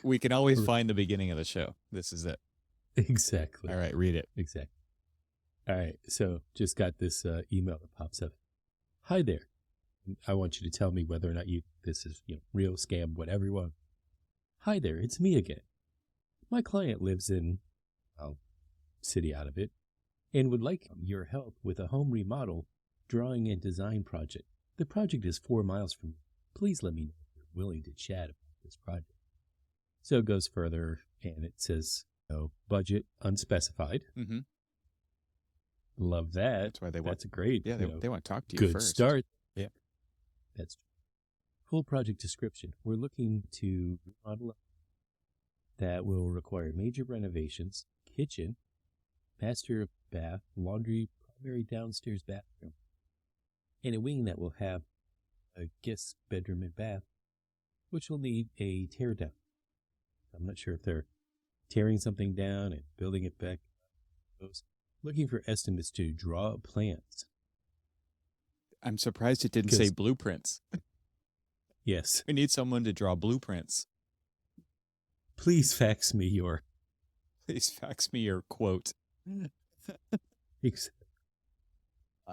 We can always find the beginning of the show. This is it. Exactly. All right, read it. Exactly. All right. So just got this email that pops up. Hi there. I want you to tell me whether or not this is real, scam, whatever you want. Hi there. It's me again. My client lives in, city out of it, and would like your help with a home remodel, drawing and design project. The project is 4 miles from me. Please let me know if you're willing to chat about this project. So it goes further, and it says, budget unspecified. Mm-hmm. Love that. That's why That's great. Yeah, they want to talk to you good first. Start. Yeah. That's full project description. We're looking to remodel that will require major renovations, kitchen, master bath, laundry, primary downstairs bathroom, and a wing that will have a guest bedroom and bath, which will need a tear down. I'm not sure if they're tearing something down and building it back. Looking for estimates to draw plans. I'm surprised it didn't say blueprints. Yes. We need someone to draw blueprints. Please fax me your quote.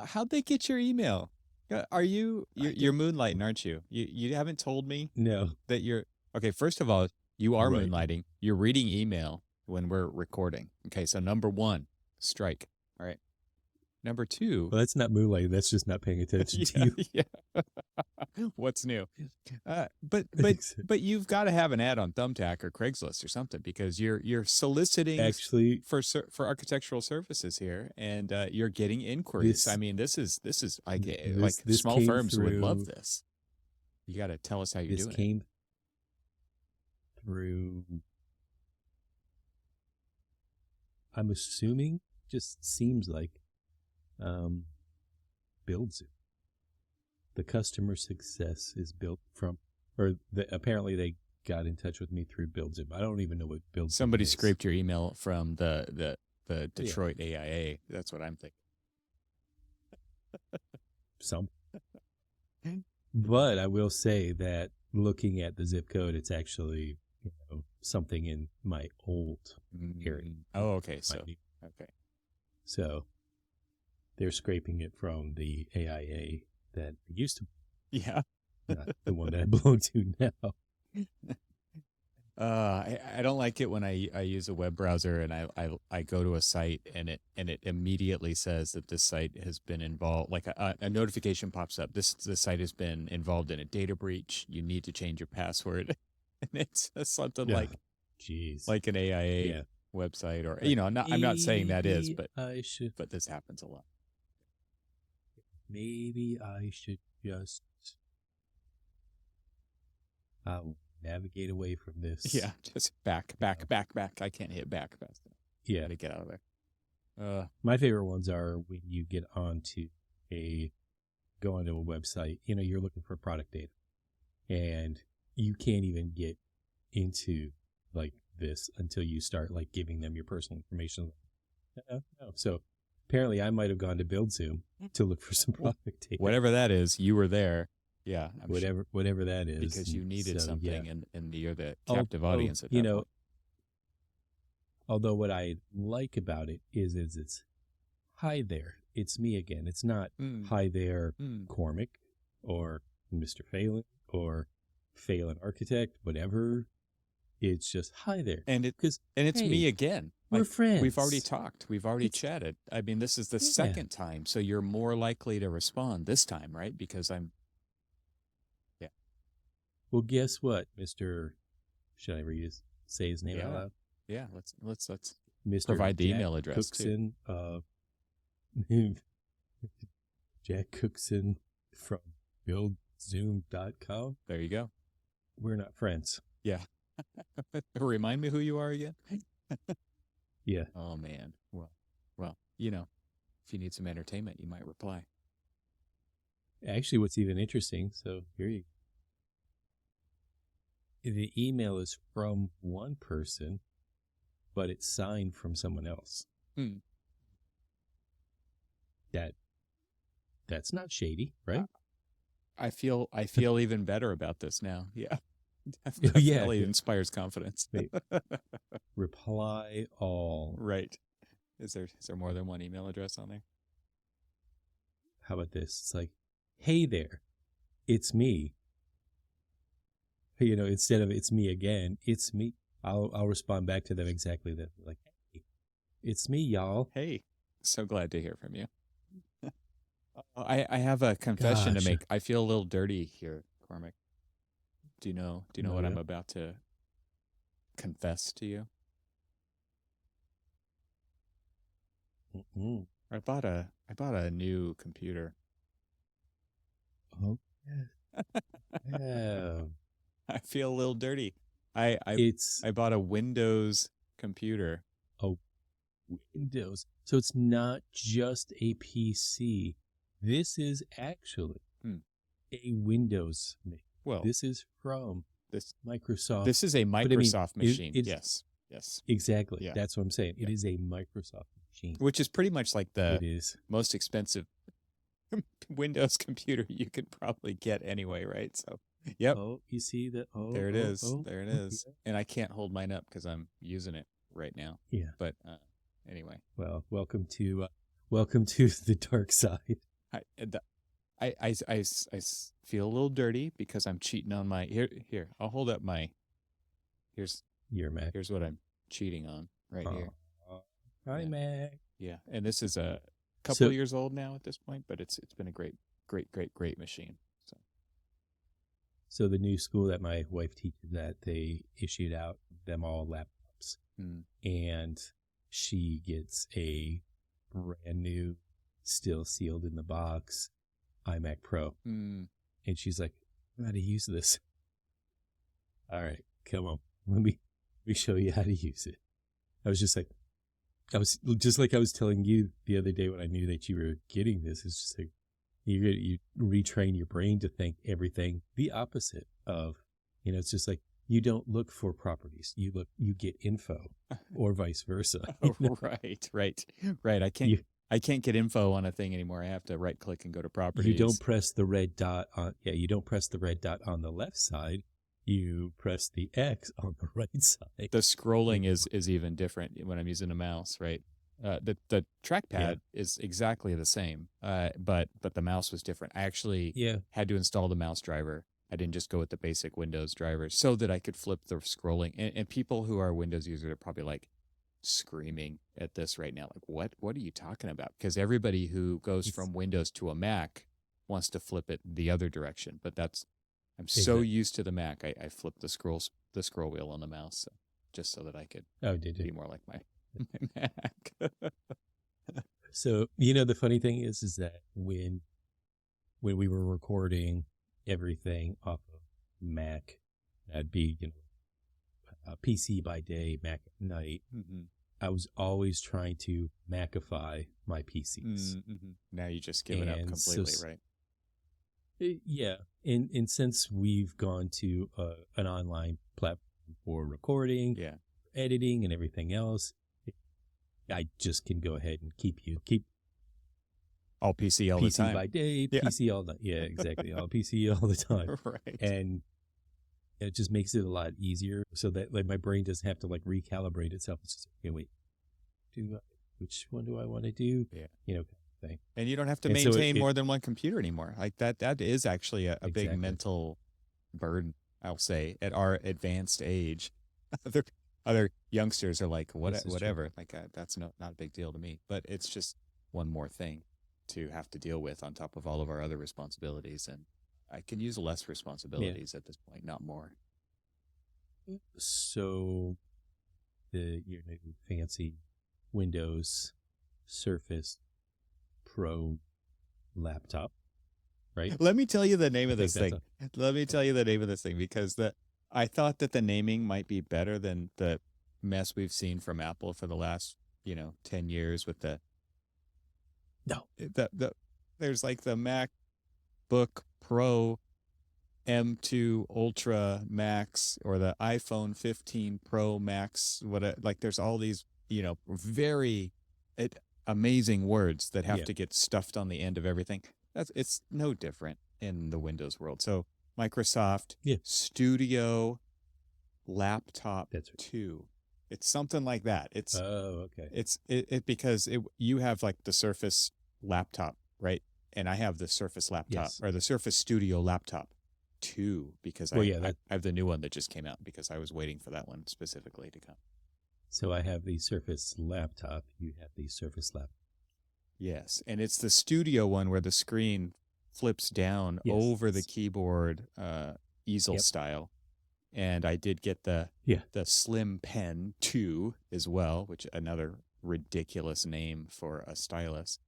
How'd they get your email? Are you're moonlighting, aren't you? You haven't told me no that you're okay. First of all, you are right. Moonlighting. You're reading email when we're recording. Okay, so number 1, strike. All right. Number 2. Well, that's not moonlighting. That's just not paying attention to you. Yeah. What's new? But you've got to have an ad on Thumbtack or Craigslist or something, because you're soliciting actually for architectural services here, and you're getting inquiries. This is small firms would love this. You got to tell us how you're doing. This came through. I'm assuming, just seems like, BuildZoom. The customer success is built from, apparently they got in touch with me through BuildZoom. I don't even know what BuildZoom Somebody is. scraped your email from the Detroit AIA. That's what I'm thinking. But I will say that looking at the zip code, it's actually something in my old area. Oh, okay. So they're scraping it from the AIA that used to be. Yeah. Not the one that I belong to now. I don't like it when I use a web browser and I go to a site and it immediately says that this site has been involved, like a notification pops up. This site has been involved in a data breach. You need to change your password. And it's something like an AIA website, or I'm not saying that is, but this happens a lot. Maybe I should just navigate away from this. Yeah, just back. I can't hit back fast enough. Yeah, to get out of there. My favorite ones are when you go onto a website. You're looking for product data, and you can't even get into like this until you start like giving them your personal information. No. So apparently, I might have gone to BuildZoom to look for some product data. Whatever that is, you were there. Yeah, whatever that is, because you needed something, and you're the captive audience at that point. Although what I like about it is it's, hi there, it's me again. It's not hi there, Cormac, or Mr. Phalen, or Phalen Architect, whatever. It's just hi there, and it's me again. We're friends. We've already talked. We've already chatted. I mean, this is the second time, so you're more likely to respond this time, right? Because I'm. Yeah. Well, guess what, Mr. Should I say his name out loud? Yeah. Let's Mr. provide the Jack email address Cookson, too. Jack Cookson from BuildZoom.com. There you go. We're not friends. Yeah. Remind me who you are again. Yeah. Oh man. Well, if you need some entertainment, you might reply. Actually, what's even interesting, so here you go. The email is from one person, but it's signed from someone else. That's not shady, right? I feel even better about this now. Yeah. Yeah. Definitely inspires confidence. Wait. Reply all. Right. Is there more than one email address on there? How about this? It's like, hey there, it's me. Instead of it's me again, it's me. I'll respond back to them exactly that. Like, hey, it's me, y'all. Hey, so glad to hear from you. I have a confession to Gosh. make. I feel a little dirty here, Cormac. Do you know Oh, what yeah? I'm about to confess to you? Mm-mm. I bought a new computer. Oh, yeah. I feel a little dirty. I It's I bought a Windows computer. a Windows. So it's not just a PC. This is actually Hmm. a Windows. Well, This is from this Microsoft. this is a I mean, Microsoft machine. it's Yes. exactly. Yeah. That's what I'm saying. It Yeah. is a Microsoft machine. Which is pretty much like the It is. most expensive Windows computer you could probably get anyway, right? So, yep, Oh, you see that? Oh, there it oh, is. oh, There it oh, is. And I can't hold mine up because I'm using it right now. Yeah. But anyway, Well, welcome to the dark side. I feel a little dirty because I'm cheating on my here. I'll hold up my here's Your Mac. here's what I'm cheating on right here. Hi, Yeah. Mac. Yeah, and this is a couple So- of years old now at this point, but it's been a great machine. So So the new school that my wife teaches at, they issued out them all laptops, and she gets a brand new, still sealed in the box, iMac Pro, and she's like, "I know how to use this." All right, come on, let me show you how to use it. I was just like I was telling you the other day when I knew that you were getting this. It's just like you retrain your brain to think everything the opposite of, it's just like you don't look for properties, you get info, or vice versa. Right. I can't get info on a thing anymore. I have to right click and go to properties. You don't press the red dot on. Yeah, you don't press the red dot on the left side. You press the X on the right side. The scrolling is even different when I'm using a mouse, right? The trackpad is exactly the same, but the mouse was different. I actually had to install the mouse driver. I didn't just go with the basic Windows driver so that I could flip the scrolling. And people who are Windows users are probably like screaming at this right now, like what are you talking about? Because everybody who goes from Windows to a Mac wants to flip it the other direction, but I'm so used to the Mac. I flipped the scroll wheel on the mouse just so that I could be more like my Mac. So, the funny thing is that when we were recording everything off of Mac, that'd be, PC by day, Mac at night. I was always trying to Macify my PCs. Now you just give it up completely, right? Yeah, and since we've gone to an online platform for recording, editing, and everything else, I just can go ahead and keep all PC all the time. PC by day, PC all night. Yeah, exactly. All PC all the time. Right. And it just makes it a lot easier so that like my brain doesn't have to like recalibrate itself. It's just, okay, wait, which one do I want to do? Yeah. Thing. And you don't have to maintain more than one computer anymore. Like that is actually a big mental burden, I'll say, at our advanced age. Other youngsters are like, whatever. Like that's not a big deal to me. But it's just one more thing to have to deal with on top of all of our other responsibilities. And I can use less responsibilities at this point, not more. So your new fancy Windows Surface Pro laptop, right? Let me tell you the name of this thing. Let me tell you the name of this thing because I thought that the naming might be better than the mess we've seen from Apple for the last 10 years with there's like the MacBook Pro M2 Ultra Max or the iPhone 15 Pro Max. There's all these very amazing words that have to get stuffed on the end of everything. It's no different in the Windows world. So Microsoft Yeah. Studio Laptop That's right. 2. It's something like that. Oh, okay. It's because you have like the Surface laptop, right? And I have the Surface laptop Yes. or the Surface Studio laptop 2 because Well, I, yeah, I that. I have the new one that just came out because I was waiting for that one specifically to come. So I have the Surface laptop. You have the Surface laptop. Yes, and it's the Studio one where the screen flips down Yes. over the keyboard, easel Yep. style. And I did get the Yeah. Slim Pen 2 as well, which another ridiculous name for a stylus.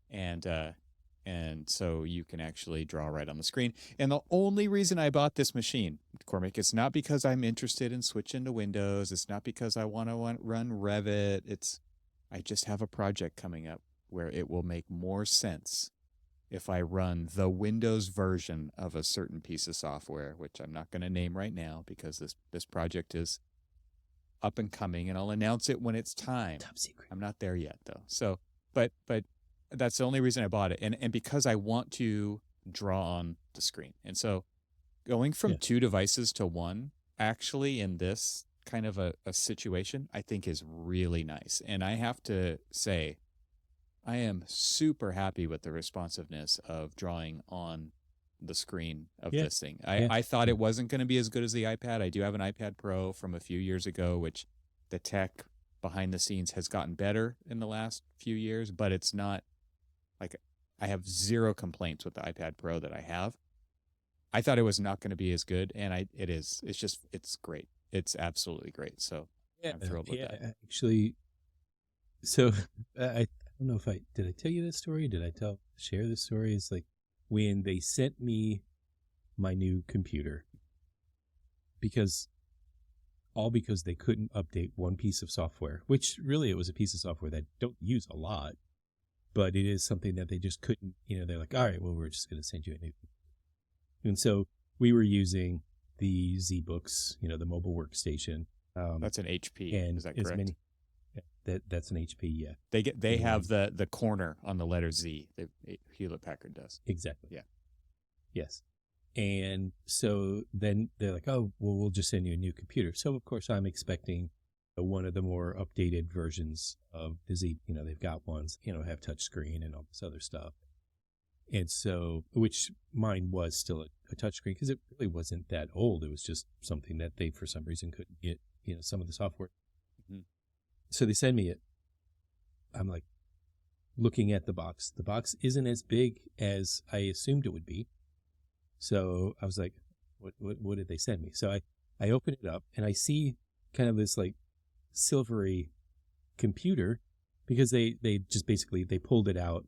And so you can actually draw right on the screen. And the only reason I bought this machine, Cormac, it's not because I'm interested in switching to Windows. It's not because I want to run Revit. I just have a project coming up where it will make more sense if I run the Windows version of a certain piece of software, which I'm not going to name right now because this project is up and coming, and I'll announce it when it's time. Top secret. I'm not there yet, though. So, but that's the only reason I bought it, and because I want to draw on the screen, and so going from 2 devices to 1, actually, in this kind of a situation, I think is really nice, and I have to say, I am super happy with the responsiveness of drawing on the screen of this thing. I thought it wasn't going to be as good as the iPad. I do have an iPad Pro from a few years ago, which the tech behind the scenes has gotten better in the last few years, but it's not like I have zero complaints with the iPad Pro that I have. I thought it was not going to be as good, and it is. It's great. It's absolutely great. So I'm thrilled with that. Actually, so I don't know if did I tell you this story? Did I share this story? It's like when they sent me my new computer because they couldn't update one piece of software, which really it was a piece of software that I don't use a lot, but it is something that they just couldn't, they're like, all right, well, we're just going to send you a new. And so we were using the ZBooks, the mobile workstation. That's an HP. And is that correct? That's an HP, yeah. They have the corner on the letter Z. Hewlett Packard does. Exactly. Yeah. Yes. And so then they're like, oh, well, we'll just send you a new computer. So, of course, I'm expecting one of the more updated versions of the Z. They've got ones, have touchscreen and all this other stuff. And so, which mine was still a touchscreen because it really wasn't that old. It was just something that they, for some reason, couldn't get, some of the software. Mm-hmm. So they send me it. I'm like looking at the box. The box isn't as big as I assumed it would be. So I was like, what did they send me? So I open it up and I see kind of this like silvery computer because they just basically, they pulled it out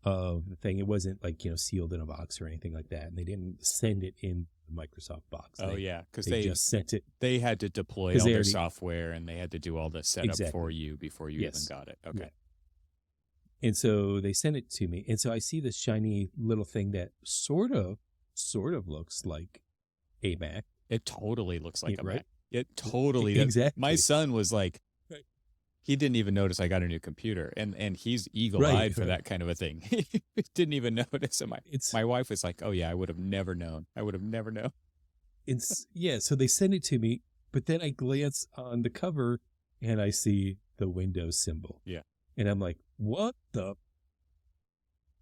of the thing. It wasn't like, sealed in a box or anything like that. And they didn't send it in the Microsoft box. Because they just sent it. They had to deploy all their software and they had to do all the setup for you before you even got it. Okay. Yeah. And so they sent it to me. And so I see this shiny little thing that sort of looks like a Mac. It totally looks like a right? Mac. It totally does. Exactly. My son was like, he didn't even notice I got a new computer, and he's eagle-eyed for that kind of a thing. He didn't even notice. And my wife was like, "Oh yeah, I would have never known. So they send it to me, but then I glance on the cover and I see the Windows symbol. Yeah, and I'm like, "What the?"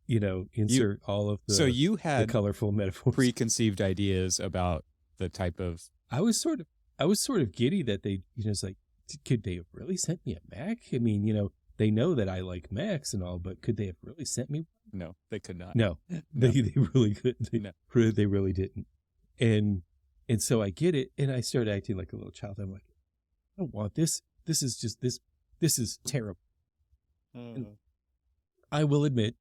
Insert all of the. So you had the colorful metaphors, preconceived ideas about the type of. I was sort of giddy that they, it's like, could they have really sent me a Mac? I mean, they know that I like Macs and all, but could they have really sent me one? No, they could not. No, they really couldn't. They really didn't. And so I get it, and I start acting like a little child. I'm like, I don't want this. This is just this is terrible. I will admit,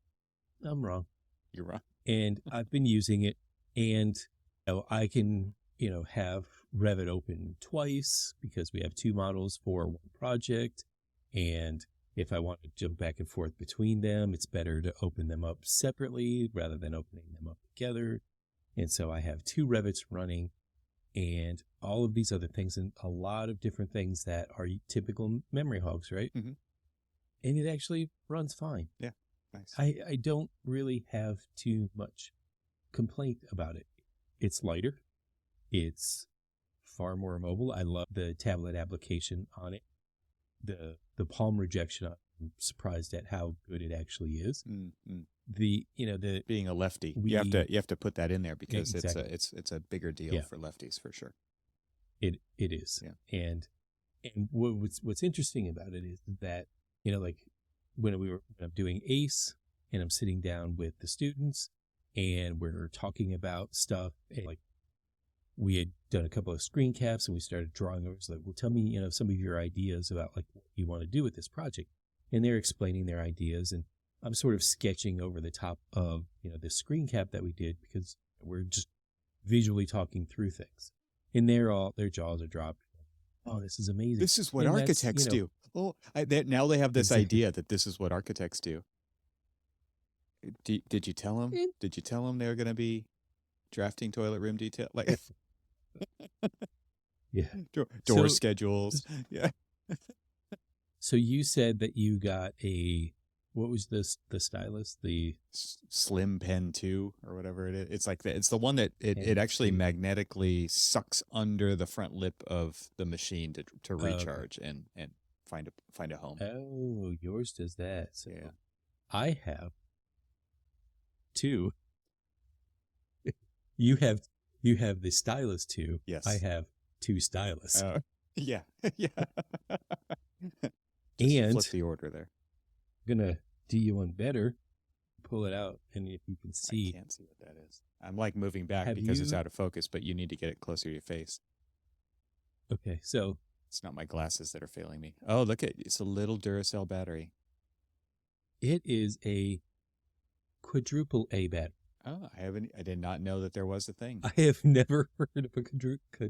I'm wrong. You're wrong. And I've been using it, and I can, have Revit open twice because we have 2 models for one project. And if I want to jump back and forth between them, it's better to open them up separately rather than opening them up together. And so I have 2 Revits running and all of these other things and a lot of different things that are typical memory hogs, right? Mm-hmm. And it actually runs fine. Yeah, nice. I don't really have too much complaint about it. it's lighter. It's far more mobile. I love the tablet application on it. The palm rejection, I'm surprised at how good it actually is. Mm-hmm. The Being a lefty, you have to put that in there because exactly. it's a bigger deal for lefties for sure. It is. Yeah. And what's interesting about it is that, like when I'm doing ACE and I'm sitting down with the students and we're talking about stuff, and like we had done a couple of screen caps and we started drawing over. It's like, well, tell me, some of your ideas about like what you want to do with this project. And they're explaining their ideas, and I'm sort of sketching over the top of, the screen cap that we did because we're just visually talking through things. And their jaws are dropped. Oh, this is amazing. This is what And architects do. Oh, now they have this idea that this is what architects do. Did you tell them? Did you tell them they were going to be drafting toilet room detail? Like, yeah, door schedules. Yeah. So you said that you got what was this? The stylus, the Slim Pen 2 or whatever it is. It's like it's the one that it actually magnetically sucks under the front lip of the machine to recharge and find a home. Oh, yours does that. So yeah. I have 2. You have the stylus 2. Yes. I have 2 stylus. Yeah. Yeah. And flip the order there. I'm gonna do you one better. Pull it out, and if you can see, I can't see what that is. I'm like moving back because it's out of focus, but you need to get it closer to your face. Okay, so it's not my glasses that are failing me. Oh, look it's a little Duracell battery. It is a quadruple A battery. Oh, I did not know that there was a thing. I have never heard of a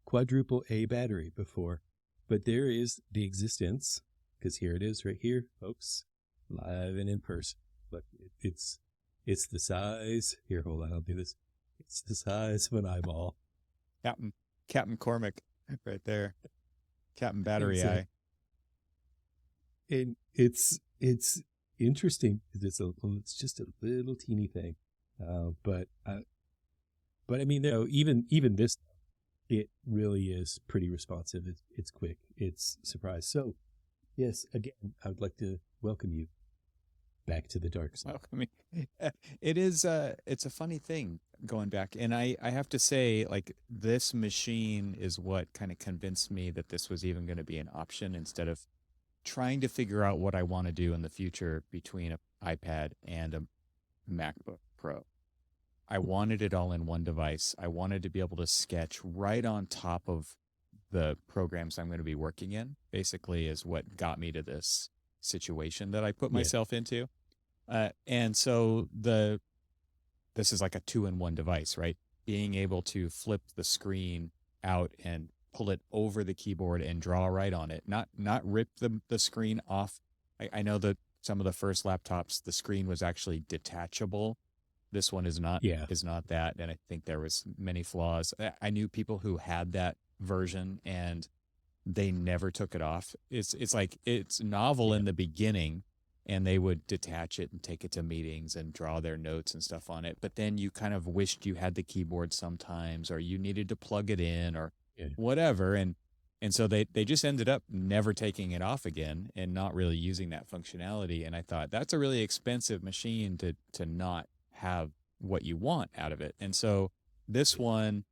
quadruple A battery before, but there is the existence. Because here it is right here, folks, live and in person. Look, it's the size. Here, hold on, I'll do this. It's the size of an eyeball. Captain Cormac, right there. Captain Battery Eye. And it's interesting because it's just a little teeny thing, but I mean, even this, it really is pretty responsive. It's quick. It's surprise. So. Yes, again, I would like to welcome you back to the dark side. Welcome. It is it's a funny thing going back, and I have to say, like, this machine is what kind of convinced me that this was even going to be an option instead of trying to figure out what I want to do in the future between an iPad and a MacBook Pro. I wanted it all in one device. I wanted to be able to sketch right on top of the programs I'm going to be working in, basically, is what got me to this situation that I put myself into. And so this is like a 2-in-1 device, right? Being able to flip the screen out and pull it over the keyboard and draw right on it, not rip the screen off. I know that some of the first laptops, the screen was actually detachable. This one is not that, and I think there was many flaws. I knew people who had that version and they never took it off. It's like it's novel in the beginning, and they would detach it and take it to meetings and draw their notes and stuff on it, but then you kind of wished you had the keyboard sometimes, or you needed to plug it in or whatever, and so they just ended up never taking it off again and not really using that functionality. And I thought, that's a really expensive machine to not have what you want out of it. And so this one,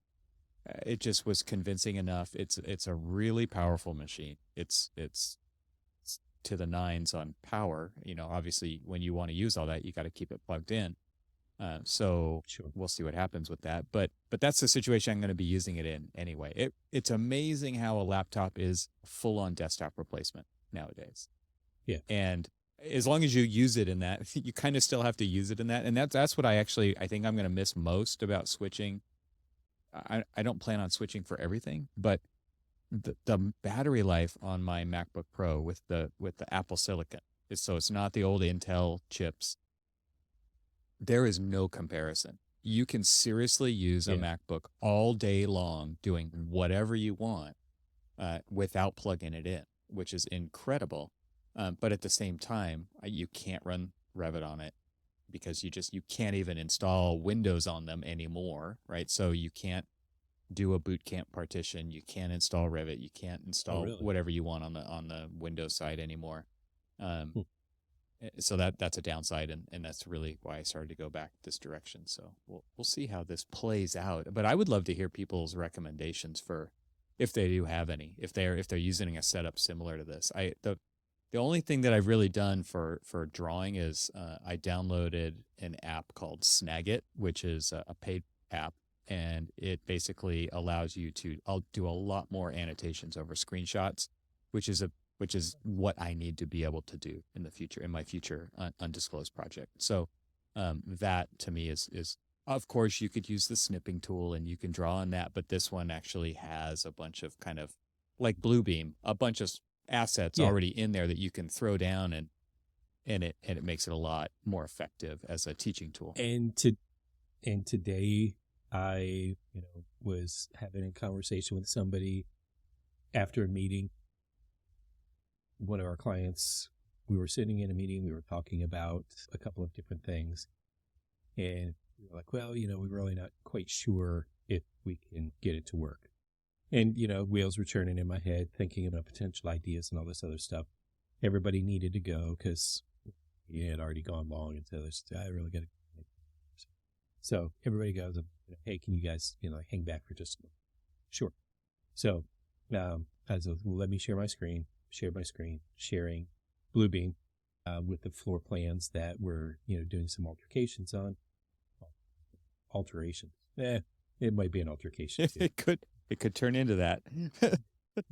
it just was convincing enough. It's a really powerful machine. It's to the nines on power. Obviously when you want to use all that, you got to keep it plugged in. So we'll see what happens with that. But that's the situation I'm going to be using it in anyway. It's amazing how a laptop is full on desktop replacement nowadays. Yeah. And as long as you use it in that, you kind of still have to use it in that. And that's what I think I'm going to miss most about switching. I don't plan on switching for everything, but the battery life on my MacBook Pro with the Apple Silicon, so it's not the old Intel chips. There is no comparison. You can seriously use a MacBook all day long doing whatever you want without plugging it in, which is incredible. But at the same time, you can't run Revit on it. because you can't even install Windows on them anymore, right? So you can't do a boot camp partition, you can't install Revit, you can't install really? whatever you want on the Windows side anymore. Hmm. So that's a downside, and that's really why I started to go back this direction. So we'll see how this plays out. But I would love to hear people's recommendations for, if they do have any, if they're using a setup similar to this. The only thing that I've really done for drawing is I downloaded an app called Snagit, which is a paid app, and it basically allows you to I'll do a lot more annotations over screenshots, which is what I need to be able to do in the future, in my future undisclosed project. So that to me is of course you could use the snipping tool and you can draw on that, but this one actually has a bunch of kind of like Bluebeam, a bunch of assets already in there that you can throw down, and it makes it a lot more effective as a teaching tool. And today I was having a conversation with somebody after a meeting. One of our clients, we were sitting in a meeting, we were talking about a couple of different things, and we were like, well, we're really not quite sure if we can get it to work. And, wheels were turning in my head, thinking about potential ideas and all this other stuff. Everybody needed to go because he had already gone long, and so I really got to go. So everybody goes, hey, can you guys, hang back for just a moment? Sure. So I was like, well, let me share my screen, sharing Bluebeam with the floor plans that we're, doing some alterations on. It might be an altercation too. It could turn into that.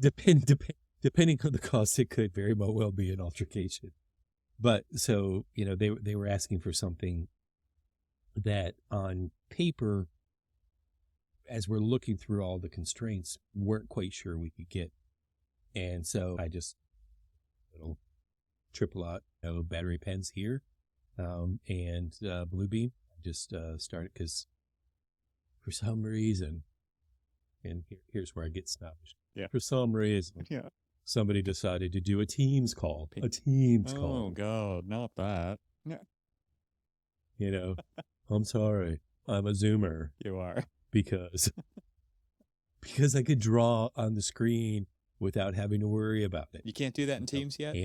Depending on the cost, it could very well be an altercation. But so, they were asking for something that on paper, as we're looking through all the constraints, weren't quite sure we could get. And so I just triple out battery pens here and Bluebeam. Just started because for some reason, and here's where I get snobbish. Yeah. For some reason, somebody decided to do a Teams call. Oh, God, not that. Yeah. I'm sorry. I'm a Zoomer. You are. Because I could draw on the screen without having to worry about it. You can't do that in Teams yet?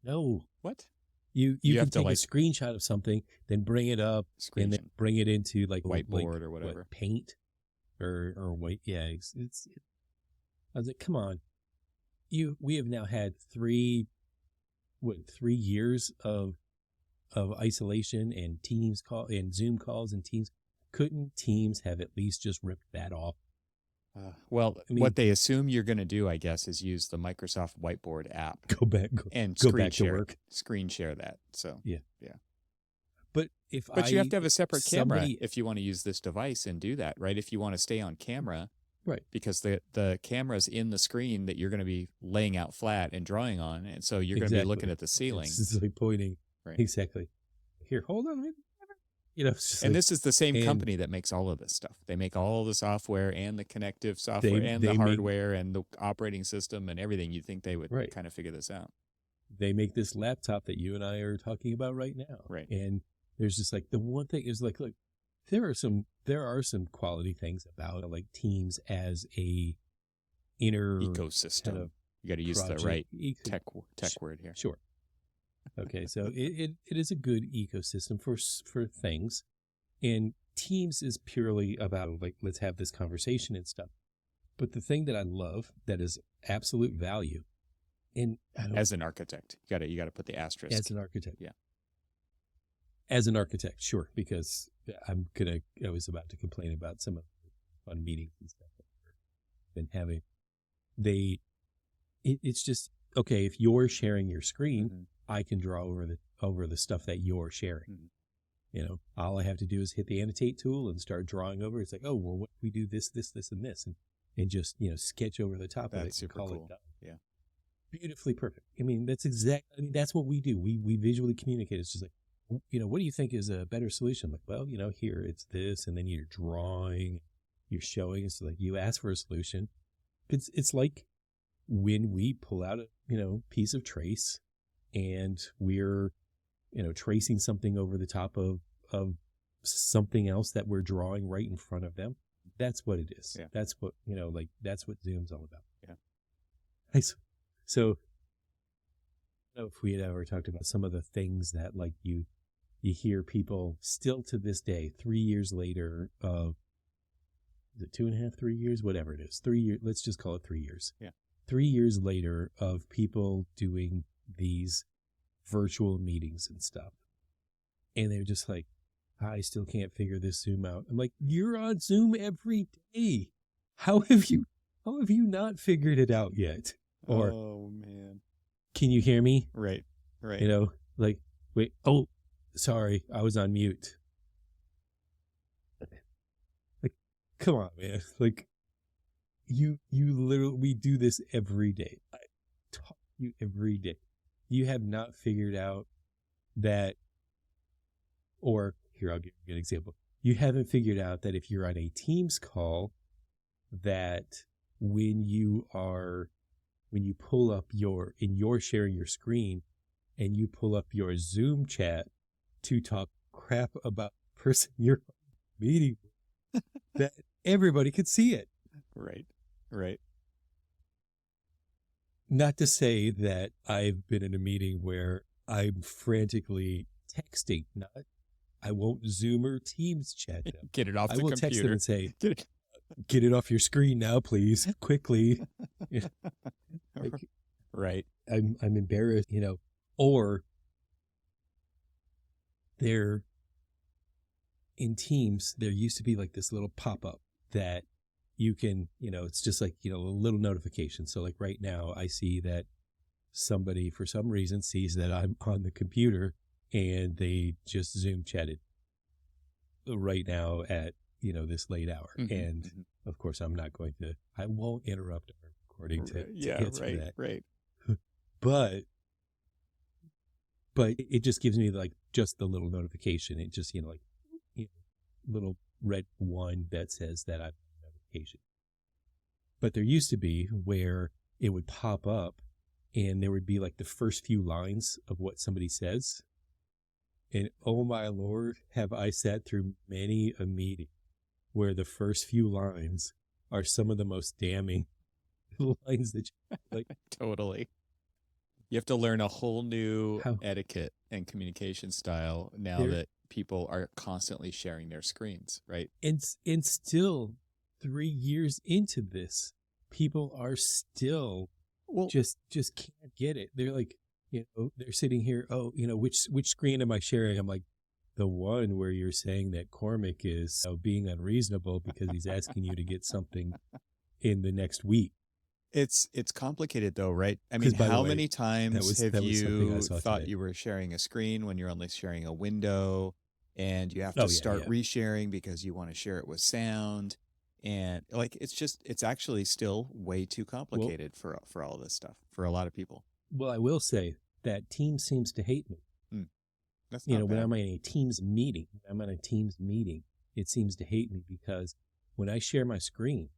No. What? You can take a screenshot of something, then bring it up, and then bring it into whiteboard or whatever. Paint or white. Yeah. I was like, come on. We have now had 3 years of isolation and Teams call and Zoom calls and Teams. Couldn't Teams have at least just ripped that off? What they assume you're going to do, I guess, is use the Microsoft Whiteboard app. Go back to work. Screen share that. So yeah. But you have to have a separate camera if you want to use this device and do that, right? If you want to stay on camera, right? Because the camera's in the screen that you're going to be laying out flat and drawing on, and so you're going to be looking at the ceiling. It's like pointing. Right. Exactly. Here, hold on. This is the same company that makes all of this stuff. They make all the software and the connective software and the hardware and the operating system and everything. You'd think they would kind of figure this out. They make this laptop that you and I are talking about right now. Right. And there's just the one thing is look, there are some quality things about Teams as a inner ecosystem. Kind of you got to use the right tech word here. Sure. Okay, so it is a good ecosystem for things, and Teams is purely about let's have this conversation and stuff. But the thing that I love that is absolute value, and as an architect, you got to put the asterisk. As an architect, yeah. As an architect, sure, because I was about to complain about some of the fun meetings and stuff that we've been having. It's just okay if you're sharing your screen. Mm-hmm. I can draw over the stuff that you're sharing. Mm-hmm. All I have to do is hit the annotate tool and start drawing over. It's like, oh, well, what we do this, and this, and just sketch over the top of it. Super call cool. It done. Yeah, beautifully perfect. That's what we do. We visually communicate. It's just like, what do you think is a better solution? Like, well, here it's this, and then you're drawing, you're showing. It's like you ask for a solution. It's like when we pull out a piece of trace. And we're tracing something over the top of something else that we're drawing right in front of them. That's what it is. Yeah. That's what, that's what Zoom's all about. Yeah. So I don't know if we had ever talked about some of the things that like you hear people still to this day, 3 years later, is it 2.5, 3 years, whatever it is, 3 years, let's just call it 3 years. Yeah. 3 years later of people doing these virtual meetings and stuff. And they're just like, I still can't figure this Zoom out. I'm like, you're on Zoom every day. How have you not figured it out yet? Or, oh man, can you hear me? Right. Like, wait, oh, sorry, I was on mute. Like, come on, man. Like, you literally, we do this every day. I talk to you every day. You have not figured out that, or here, I'll give you an example. You haven't figured out that if you're on a Teams call, that when you pull up and you're sharing your screen and you pull up your Zoom chat to talk crap about the person you're meeting with, that everybody could see it. Right. Not to say that I've been in a meeting where I'm frantically texting. I won't Zoom or Teams chat them. Get it off the computer. I will text them and say, get it off your screen now, please, quickly. Right. I'm embarrassed, or there in Teams, there used to be like this little pop-up that you can, it's just like, a little notification. So like right now I see that somebody for some reason sees that I'm on the computer and they just Zoom chatted right now at, this late hour. Mm-hmm. And of course I won't interrupt our recording to answer that. Right. But it just gives me like just the little notification. It just, little red one that says that I've got a notification. But there used to be where it would pop up and there would be like the first few lines of what somebody says. And oh my Lord, have I sat through many a meeting where the first few lines are some of the most damning lines that you like. Totally. You have to learn a whole new etiquette and communication style now that people are constantly sharing their screens, right? And still 3 years into this, people are still just can't get it. They're like, they're sitting here, which screen am I sharing? I'm like, the one where you're saying that Cormac is being unreasonable because he's asking you to get something in the next week. It's complicated though, right? I mean, how many times have you thought you were sharing a screen when you're only sharing a window, and you have to start resharing because you want to share it with sound, and like it's actually still way too complicated for all this stuff for a lot of people. Well, I will say that Teams seems to hate me. That's not bad. When I'm on a Teams meeting, it seems to hate me because when I share my screen,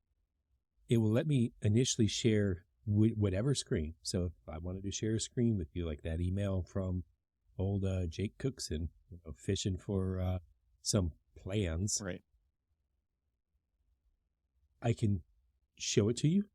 it will let me initially share whatever screen. So if I wanted to share a screen with you, like that email from old Jake Cookson, fishing for some plans, right? I can show it to you,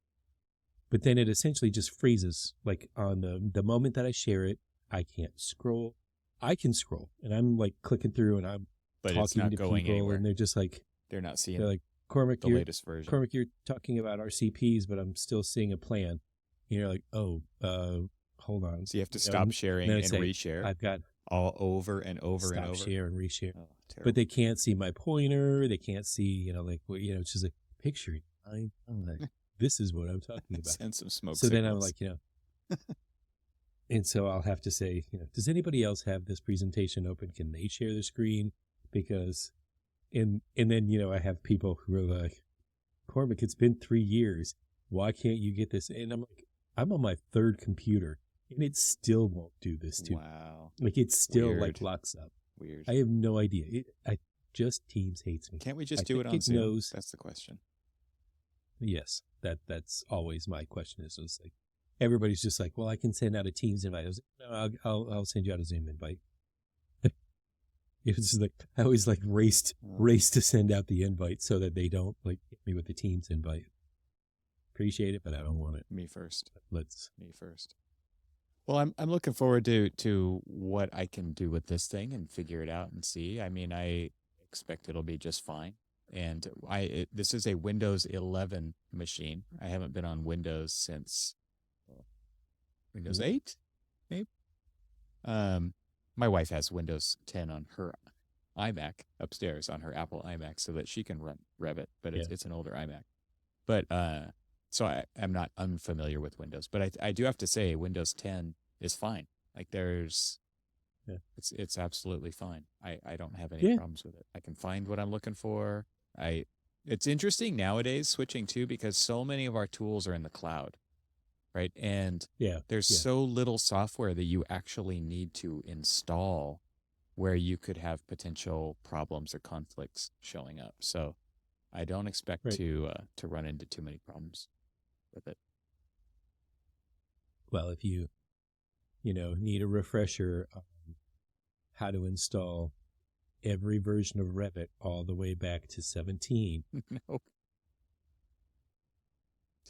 but then it essentially just freezes. Like on the moment that I share it, I can't scroll. I can scroll, and I'm like clicking through, and I'm talking to people, anywhere. And they're just like, they're not seeing. They're like, Cormac, the latest version. Cormac, you're talking about RCPs, but I'm still seeing a plan. And you're like, hold on. So you have to stop sharing and reshare. I've got all over and over and over. Stop share and reshare. Oh, but they can't see my pointer. They can't see, it's just a picture. I'm like, this is what I'm talking about. Send some smoke. So then I'm like, and so I'll have to say, does anybody else have this presentation open? Can they share the screen? Because, and then, I have people who are like, Cormac, it's been 3 years. Why can't you get this? And I'm like, I'm on my third computer and it still won't do this to me. Wow. Like it still like locks up. Weird. I have no idea. Teams hates me. Can't we just do it on Zoom? That's the question. Yes. That's always my question is like, everybody's just like, well, I can send out a Teams invite. I was like, no, I'll send you out a Zoom invite. It was like I always like raced to send out the invite so that they don't like hit me with the Teams invite. Appreciate it, but I don't want it. Me first. Let's. Me first. Well, I'm looking forward to what I can do with this thing and figure it out and see. I mean, I expect it'll be just fine. And this is a Windows 11 machine. I haven't been on Windows since Windows 8, maybe. My wife has Windows 10 on her iMac upstairs on her Apple iMac so that she can run Revit, but it's an older iMac. But so I'm not unfamiliar with Windows, but I do have to say Windows 10 is fine. Like it's absolutely fine. I don't have any problems with it. I can find what I'm looking for. It's interesting nowadays switching too because so many of our tools are in the cloud, right? And there's so little software that you actually need to install where you could have potential problems or conflicts showing up. So I don't expect to run into too many problems with it. Well, if you need a refresher on how to install every version of Revit all the way back to 17. Nope.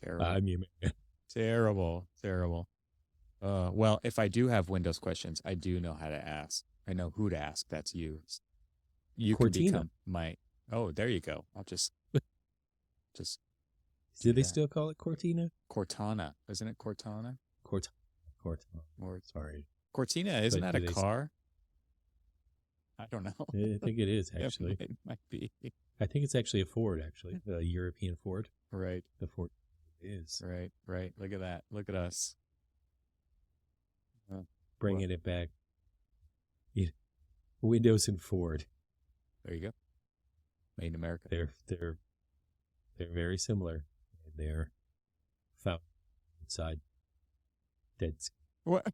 Terrible. I'm your man. Terrible. Well, if I do have Windows questions, I do know how to ask. I know who to ask. That's you. You Cortina. can become my. Oh, there you go. I'll just. Do they still call it Cortina? Cortana, isn't it Cortana? Cortana. Or sorry. Cortina, isn't that a car? I don't know. I think it is actually. It might be. I think it's actually a Ford. Actually, a European Ford. Right. The Ford is. Right. Look at that. Look at us. Bringing it back. Windows and Ford. There you go. Made in America. They're very similar. They're found inside dead. What?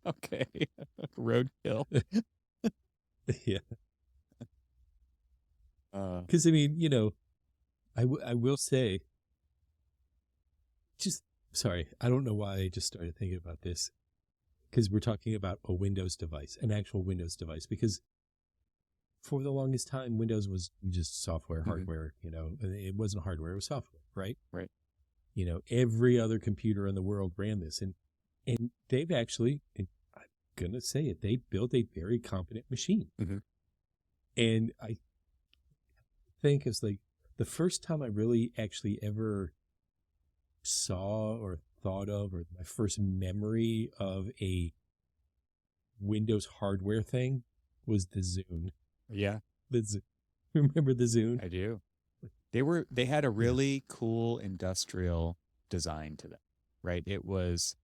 Okay. Roadkill. Yeah. Because I mean, I will say. Sorry, I don't know why I just started thinking about this. Because we're talking about a Windows device, an actual Windows device. Because for the longest time, Windows was just software, hardware. It wasn't hardware; it was software, right? Right. Every other computer in the world ran this, and they've actually, and I'm gonna say it, they built a very competent machine. Mm-hmm. And I think it's like the first time I really actually ever saw or thought of, or my first memory of a Windows hardware thing was the Zune. Yeah. Remember the Zune? I do. They had a really cool industrial design to them, right? It was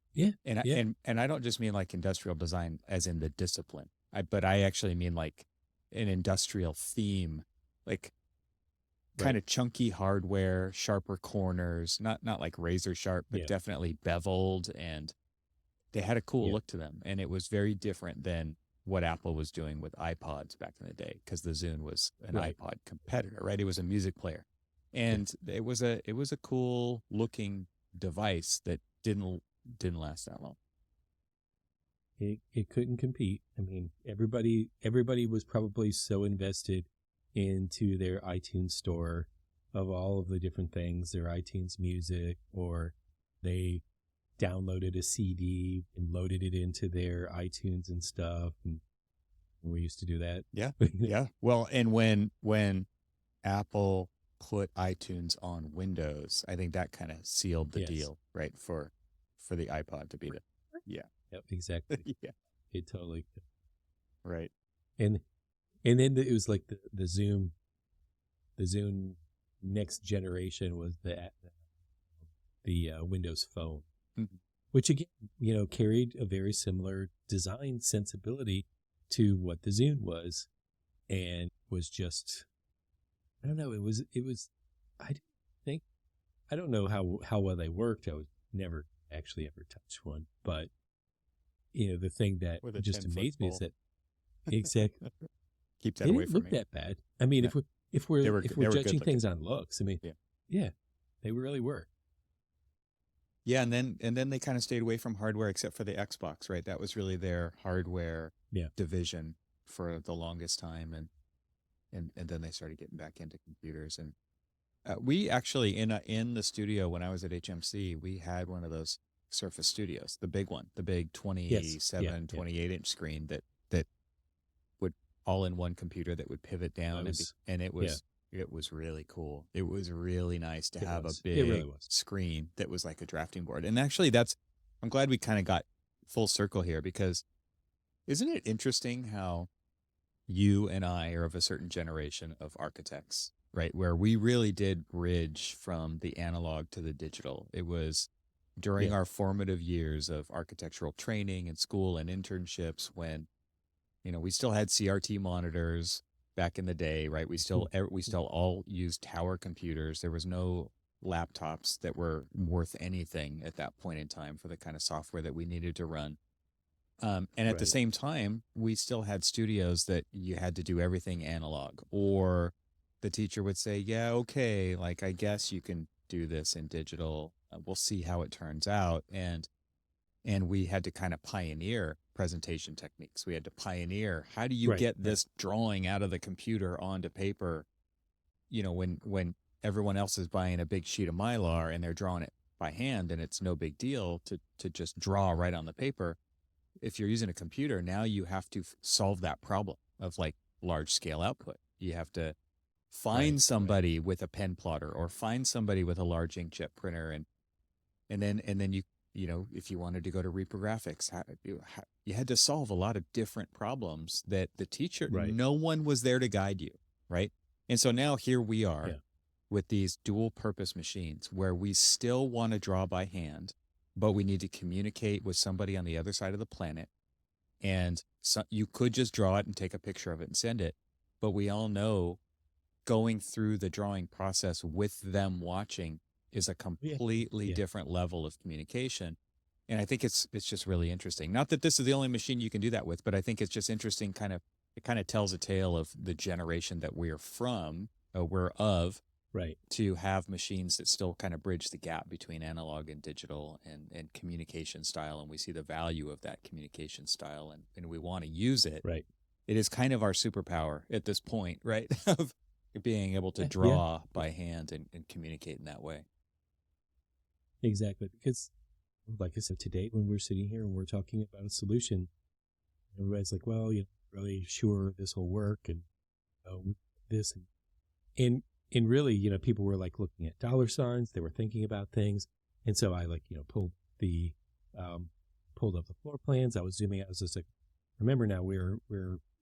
and I don't just mean like industrial design as in the discipline. But I actually mean like an industrial theme, like kind of chunky hardware, sharper corners, not like razor sharp, but definitely beveled, and they had a cool look to them, and it was very different than what Apple was doing with iPods back in the day, because the Zune was an iPod competitor, right? It was a music player, and it was a cool looking device that didn't last that long. It couldn't compete. I mean, everybody was probably so invested into their iTunes store of all of the different things, their iTunes music, or they downloaded a CD and loaded it into their iTunes and stuff. And we used to do that. Yeah. Yeah. Well, and when Apple put iTunes on Windows, I think that kind of sealed the deal, right? For the iPod to be the, Yep, exactly. Yeah. It totally. Right. And then it was like the Zune next generation was the Windows Phone, which again, carried a very similar design sensibility to what the Zune was, and was just, I don't know, it was, I don't know how well they worked. I was never actually ever touched one, but the thing that just amazed me is that exactly. Keep that they away didn't from look me. that bad. I mean, if we're judging things on looks, I mean, yeah, they really were. Yeah, and then they kind of stayed away from hardware except for the Xbox, right? That was really their hardware division for the longest time, and then they started getting back into computers. And we actually in the studio when I was at HMC, we had one of those Surface Studios, the big one, the big Yes. Yeah. 27, Yeah. 28-inch screen that would all in one computer that would pivot down and Yeah. it was really cool. It was really nice to It have a was. It really big was. screen that was like a drafting board. And actually I'm glad we kind of got full circle here, because isn't it interesting how you and I are of a certain generation of architects, right? Where we really did bridge from the analog to the digital. It was during Yeah. our formative years of architectural training and school and internships when, we still had CRT monitors back in the day, right? We still all used tower computers. There was no laptops that were worth anything at that point in time for the kind of software that we needed to run. And at the Right. same time, we still had studios that you had to do everything analog, or the teacher would say, yeah, okay, like, I guess you can do this in digital. We'll see how it turns out. And we had to kind of pioneer presentation techniques. We had to pioneer, how do you Right. get this drawing out of the computer onto paper, when everyone else is buying a big sheet of Mylar and they're drawing it by hand, and it's no big deal to just draw right on the paper. If you're using a computer, now you have to solve that problem of like large scale output. You have to find Right. somebody with a pen plotter, or find somebody with a large inkjet printer. And then if you wanted to go to reprographics, you had to solve a lot of different problems that the teacher, Right. no one was there to guide you. Right. And so now here we are Yeah. with these dual purpose machines where we still want to draw by hand, but we need to communicate with somebody on the other side of the planet. And so you could just draw it and take a picture of it and send it. But we all know going through the drawing process with them watching is a completely Yeah. different level of communication. And I think it's just really interesting. Not that this is the only machine you can do that with, but I think it's just interesting. It kind of tells a tale of the generation that we're of, Right. to have machines that still kind of bridge the gap between analog and digital and communication style. And we see the value of that communication style, and we want to use it. Right. It is kind of our superpower at this point, right? Of being able to Yeah. draw by hand and communicate in that way. Exactly. Because, like I said, today when we're sitting here and we're talking about a solution, everybody's like, well, really sure this will work, and this and really, people were like looking at dollar signs. They were thinking about things, and so I pulled up the floor plans. I was zooming out. I was just like, remember now we're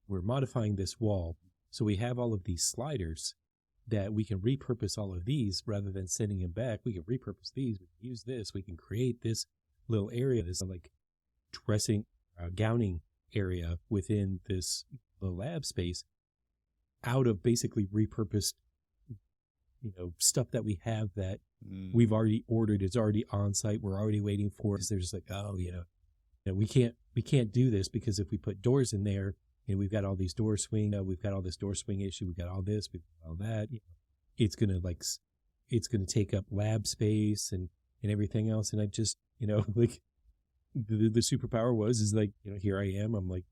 modifying this wall, so we have all of these sliders that we can repurpose all of these rather than sending them back. We can repurpose these. We can use this. We can create this little area, this like dressing, gowning area within this the lab space, out of basically repurposed stuff that we have that we've already ordered. It's already on site. We're already waiting for it. They're just like, oh, we can't do this because if we put doors in there, we've got all these door swing, we've got all this door swing issue, we've got all this, we've got all that. It's gonna take up lab space and everything else. And I just, like the superpower is like, here I am. I'm like,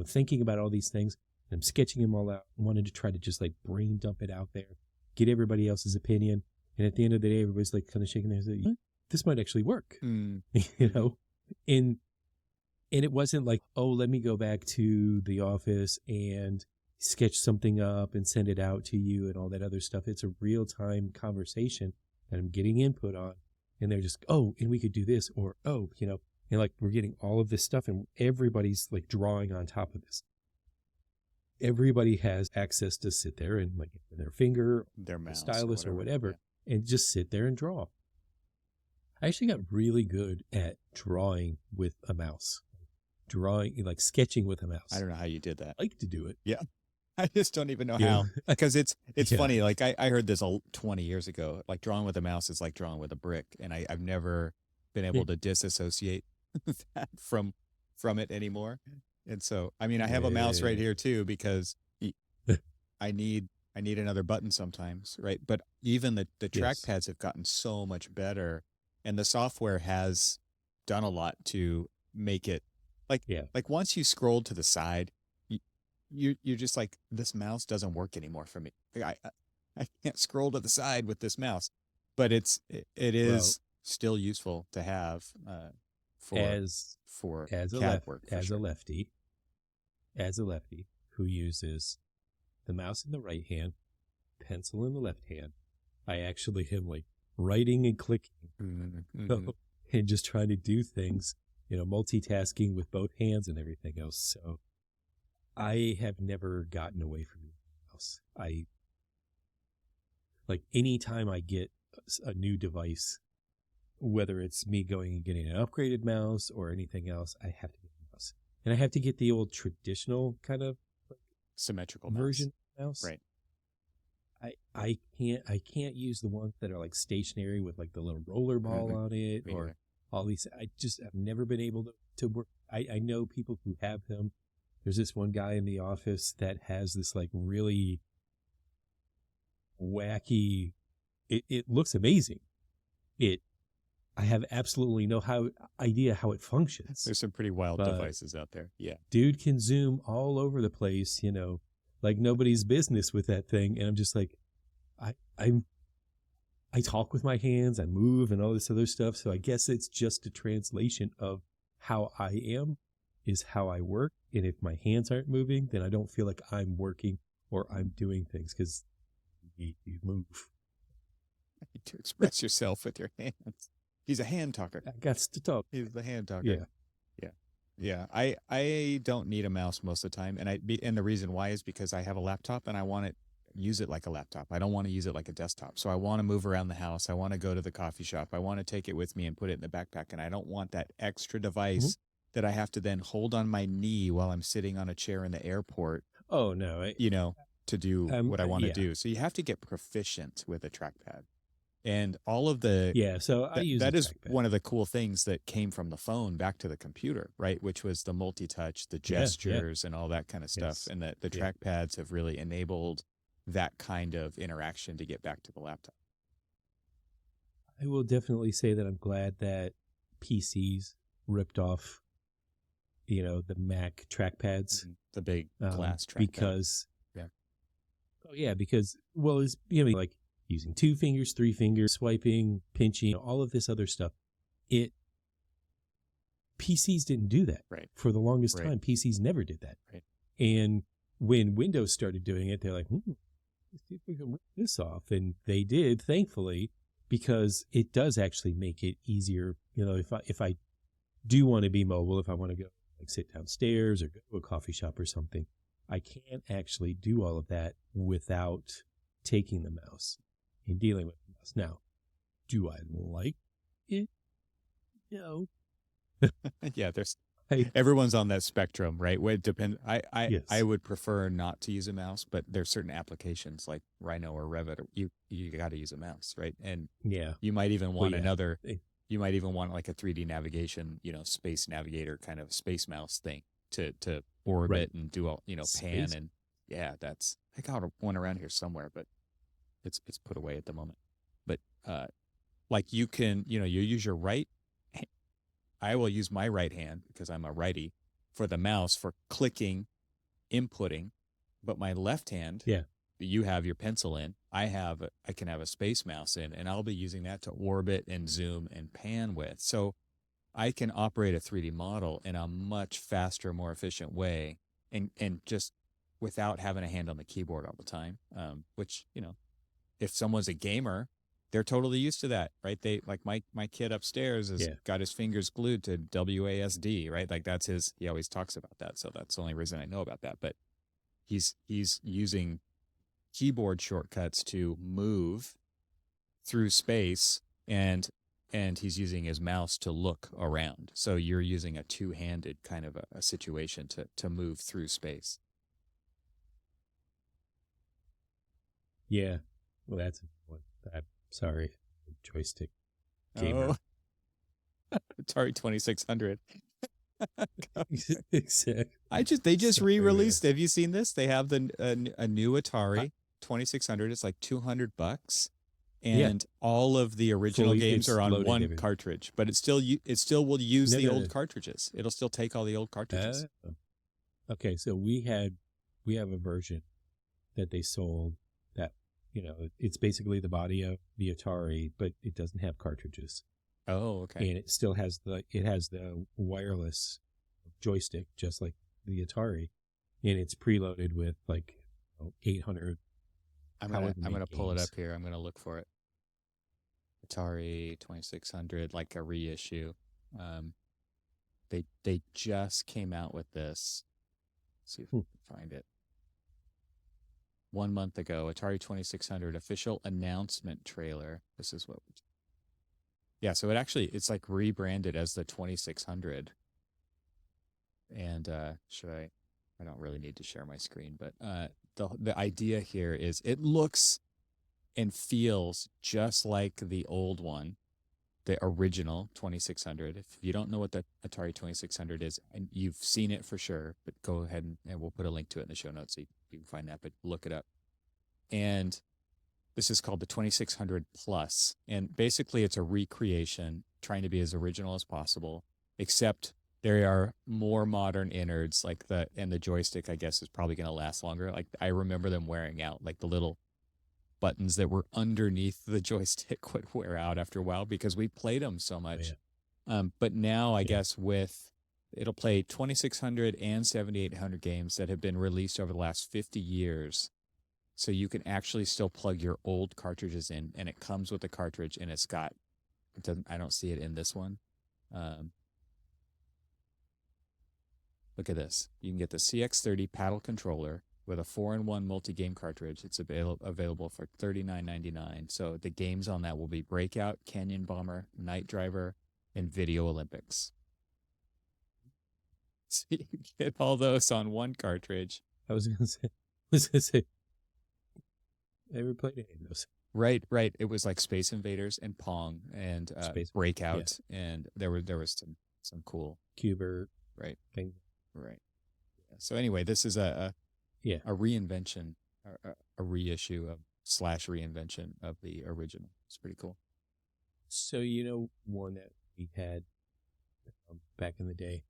thinking about all these things. And I'm sketching them all out. Wanted to try to just like brain dump it out there, get everybody else's opinion. And at the end of the day, everybody's like kind of shaking their head. This might actually work, And it wasn't like, oh, let me go back to the office and sketch something up and send it out to you and all that other stuff. It's a real-time conversation that I'm getting input on. And they're just, oh, and we could do this, or, oh, and like we're getting all of this stuff and everybody's like drawing on top of this. Everybody has access to sit there and like their finger, their mouse, stylus or whatever, and just sit there and draw. I actually got really good at drawing with a mouse. Like sketching with a mouse. I don't know how you did that. I like to do it. Yeah. I just don't even know how. Because it's funny. Like I heard this 20 years ago. Like drawing with a mouse is like drawing with a brick. And I've never been able to disassociate that from it anymore. And so, I mean, I have a mouse right here too, because I need another button sometimes, right? But even the trackpads have gotten so much better, and the software has done a lot to make it like once you scroll to the side, you're just like, this mouse doesn't work anymore for me. Like, I can't scroll to the side with this mouse, but it Well, is still useful to have for as for as a CAD work for as sure. a lefty who uses the mouse in the right hand, pencil in the left hand, I actually am like writing and clicking Mhm. and just trying to do things, multitasking with both hands and everything else. So I have never gotten away from the mouse. I like anytime I get a new device, whether it's me going and getting an upgraded mouse or anything else, I have to get a mouse. And I have to get the old traditional kind of Symmetrical version mouse. Right. I can't use the ones that are like stationary with like the little roller ball on it Me or neither. all these. I've never been able to work. I know people who have them. There's this one guy in the office that has this like really wacky, it looks amazing. I have absolutely no idea how it functions. There's some pretty wild But devices out there. Yeah. dude can zoom all over the place, like nobody's business with that thing. And I'm just like, I talk with my hands, I move and all this other stuff. So I guess it's just a translation of how I am is how I work. And if my hands aren't moving, then I don't feel like I'm working or I'm doing things because you move. You need to express yourself with your hands. He's a hand talker. I got to talk. He's the hand talker. Yeah. Yeah. I don't need a mouse most of the time, and the reason why is because I have a laptop and I want to use it like a laptop. I don't want to use it like a desktop. So I want to move around the house. I want to go to the coffee shop. I want to take it with me and put it in the backpack, and I don't want that extra device that I have to then hold on my knee while I'm sitting on a chair in the airport. Oh no. To do what I want to do. So you have to get proficient with a trackpad. And all of the so I use that is trackpad. one of the cool things that came from the phone back to the computer, right? Which was the multi-touch, the gestures, and all that kind of stuff. Yes. And the trackpads have really enabled that kind of interaction to get back to the laptop. I will definitely say that I'm glad that PCs ripped off, the Mac trackpads, the big glass trackpad. because it's like using 2 fingers, 3 fingers, swiping, pinching, all of this other stuff. PCs didn't do that for the longest time. PCs never did that. Right. And when Windows started doing it, they're like, let's see if we can rip this off. And they did, thankfully, because it does actually make it easier. If I do want to be mobile, if I want to go like sit downstairs or go to a coffee shop or something, I can't actually do all of that without taking the mouse and dealing with the mouse. Now, do I like it? No. Yeah, everyone's on that spectrum, right? It depends. Yes. I would prefer not to use a mouse, but there's certain applications like Rhino or Revit. You got to use a mouse, right? And you might even want you might even want like a 3D navigation, space navigator kind of space mouse thing to orbit and do all, pan and I got one around here somewhere, but it's put away at the moment. But like you can, you use your right. I will use my right hand because I'm a righty for the mouse for clicking, inputting, but my left hand, you have your pencil in. I can have a space mouse in, and I'll be using that to orbit and zoom and pan with. So I can operate a 3D model in a much faster, more efficient way, and just without having a hand on the keyboard all the time. Which, if someone's a gamer, they're totally used to that, right? They like my kid upstairs has got his fingers glued to WASD, right? Like that's he always talks about that. So that's the only reason I know about that. But he's using keyboard shortcuts to move through space, and he's using his mouse to look around. So you're using a two-handed kind of a situation to move through space. Yeah. Well, that's one. I'm sorry. Joystick gamer. Oh. Atari 2600. Exactly. They just re-released. Have you seen this? They have a new Atari 2600. It's like $200, and all of the original games are on one cartridge. But it still will use the old cartridges. It'll still take all the old cartridges. Okay, so we had we have a version that they sold that, you know, it's basically the body of the Atari, but it doesn't have cartridges. Oh, okay. And it still has the wireless joystick, just like the Atari, and it's preloaded with like 800. I'm however gonna many pull it games. up here. I'm gonna look for it. Atari 2600, like a reissue. Um, they just came out with this. Let's see if I can find it. 1 month ago, Atari 2600 official announcement trailer. This is what. Yeah, so it's like rebranded as the 2600. And should I don't really need to share my screen, but the idea here is it looks and feels just like the old one, the original 2600. If you don't know what the Atari 2600 is, and you've seen it for sure, but go ahead and we'll put a link to it in the show notes so you can find that, but look it up. And this is called the 2600 Plus. And basically it's a recreation, trying to be as original as possible, except there are more modern innards, and the joystick, I guess, is probably going to last longer. Like I remember them wearing out, like the little buttons that were underneath the joystick would wear out after a while because we played them so much. Yeah. But now I guess it'll play 2600 and 7800 games that have been released over the last 50 years. So you can actually still plug your old cartridges in, and it comes with a cartridge, and I don't see it in this one. Look at this. You can get the CX30 paddle controller with a 4-in-1 multi-game cartridge. It's available for $39.99. So the games on that will be Breakout, Canyon Bomber, Night Driver, and Video Olympics. So you get all those on one cartridge. I was gonna say, I never played any of those. Right. It was like Space Invaders and Pong and Breakout, and there was some cool Cuber thing. Right. Yeah. So anyway, this is a reinvention, a reissue of / reinvention of the original. It's pretty cool. So one that we had back in the day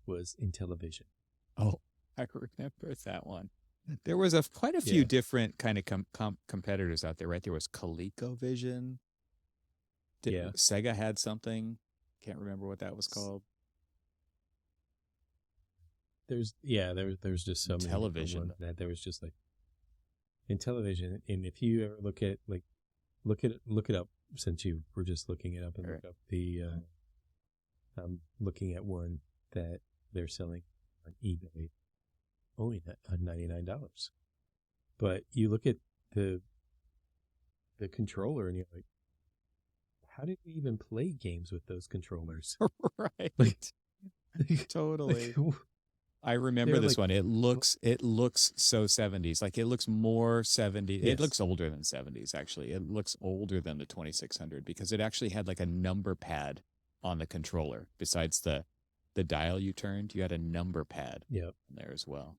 was Intellivision. Oh, I remember that one. There was quite a few different kind of competitors out there, right? There was ColecoVision. Sega had something. Can't remember what that was called. There's just so many television that there was just like Intellivision. And if you ever look it up, since you were just looking it up, and look up the I'm looking at one that they're selling on eBay only at $99. But you look at the controller and you're like, how did we even play games with those controllers? Right. Like, totally. I remember this one. It looks so 70s. Like it looks more 70s. Yes. It looks older than 70s, actually. It looks older than the 2600 because it actually had like a number pad on the controller. Besides the dial you turned, you had a number pad there as well.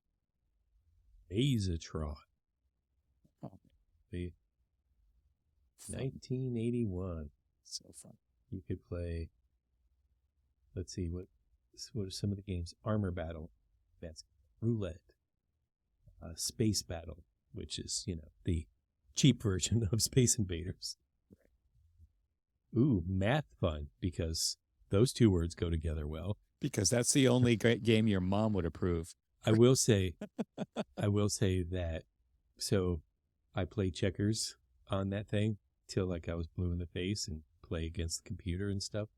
Azatron. Oh. The 1981. So fun. You could play, let's see, what are some of the games? Armor Battle. That's Roulette. Space Battle, which is, the cheap version of Space Invaders. Right. Ooh, Math Fun, because those two words go together well. Because that's the only great game your mom would approve. I will say that, so I played checkers on that thing till like I was blue in the face and play against the computer and stuff.